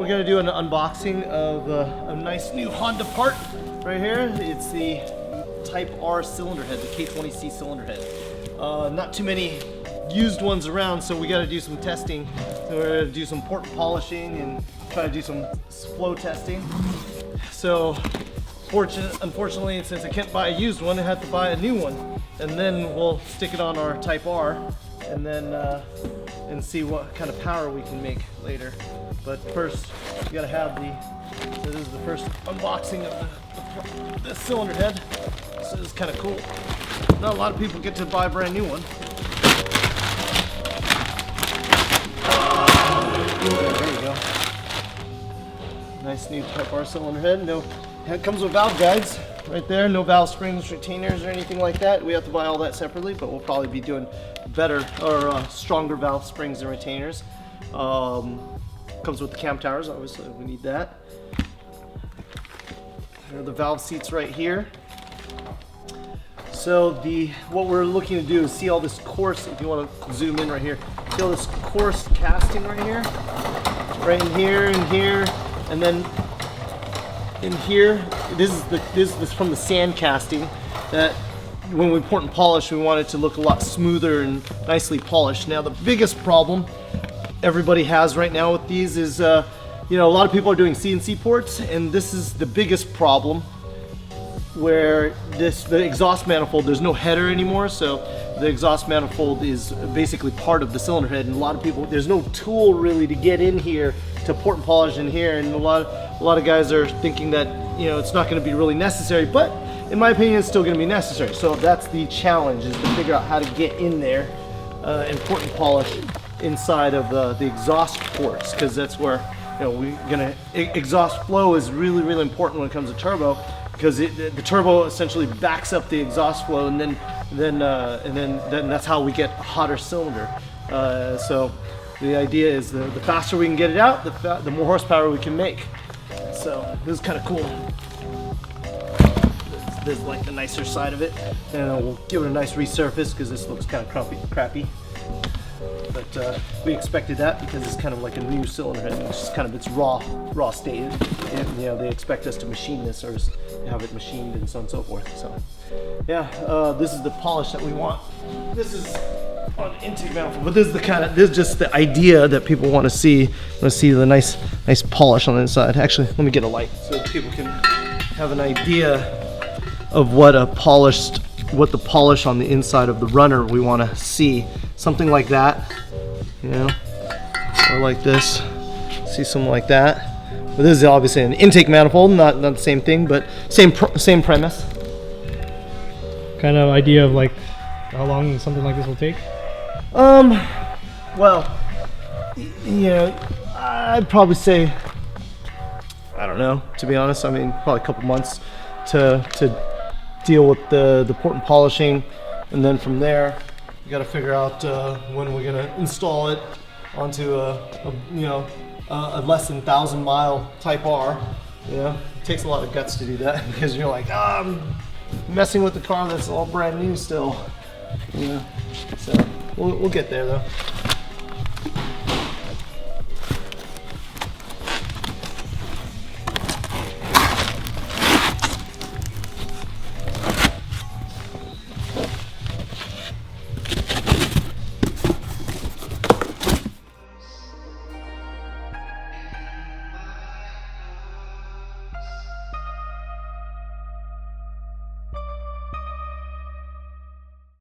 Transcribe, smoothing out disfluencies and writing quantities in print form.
We're gonna do an unboxing of a nice new Honda part right here. It's the Type R cylinder head, the K20c cylinder head. Not too many used ones around, so we gotta do some testing. So we're gonna do some port polishing and try to do some flow testing. So unfortunately, since I can't buy a used one, I have to buy a new one. And then we'll stick it on our Type R and then and see what kind of power we can make later. But first, you gotta have so this is the first unboxing of the cylinder head. So this is kind of cool. Not a lot of people get to buy a brand new one. There you go. Nice new Type R cylinder head. It comes with valve guides right there. No valve springs, retainers, or anything like that. We have to buy all that separately, but we'll probably be doing better or stronger valve springs and retainers. Comes with the cam towers, obviously we need that. There are the valve seats right here. So what we're looking to do is see all this coarse, if you want to zoom in right here, see all this coarse casting right here, in here, and then in here. This is from the sand casting that when we port and polish, we want it to look a lot smoother and nicely polished. Now the biggest problem everybody has right now with these is, a lot of people are doing CNC ports, and this is the biggest problem, where the exhaust manifold, there's no header anymore, so the exhaust manifold is basically part of the cylinder head, and a lot of people, there's no tool really to get in here to port and polish in here, and a lot of guys are thinking that it's not going to be really necessary, but in my opinion it's still going to be necessary. So that's the challenge, is to figure out how to get in there and port and polish inside of the exhaust ports, because that's where exhaust flow is really, really important when it comes to turbo, because the turbo essentially backs up the exhaust flow, and then that's how we get a hotter cylinder. So the idea is the faster we can get it out, the more horsepower we can make. So this is kind of cool. This is like the nicer side of it, and we'll give it a nice resurface because this looks kind of crappy. But we expected that because it's kind of like a new cylinder head, which is kind of its raw state. And, they expect us to machine this or just have it machined and so on and so forth. So yeah, this is the polish that we want. This is on intake manifold, but this is just the idea that people want to see. The nice polish on the inside. Actually, let me get a light so that people can have an idea of what the polish on the inside of the runner we want to see. Something like that, or like this. See something like that. But this is obviously an intake manifold, not the same thing, but same premise. Kind of idea of like how long something like this will take? Well, I'd probably say, I don't know, to be honest. I mean, probably a couple months to deal with the port and polishing, and then from there we got to figure out when we're gonna install it onto a less than 1,000-mile Type R. It takes a lot of guts to do that, because you're like, I'm messing with the car that's all brand new still. So we'll get there though.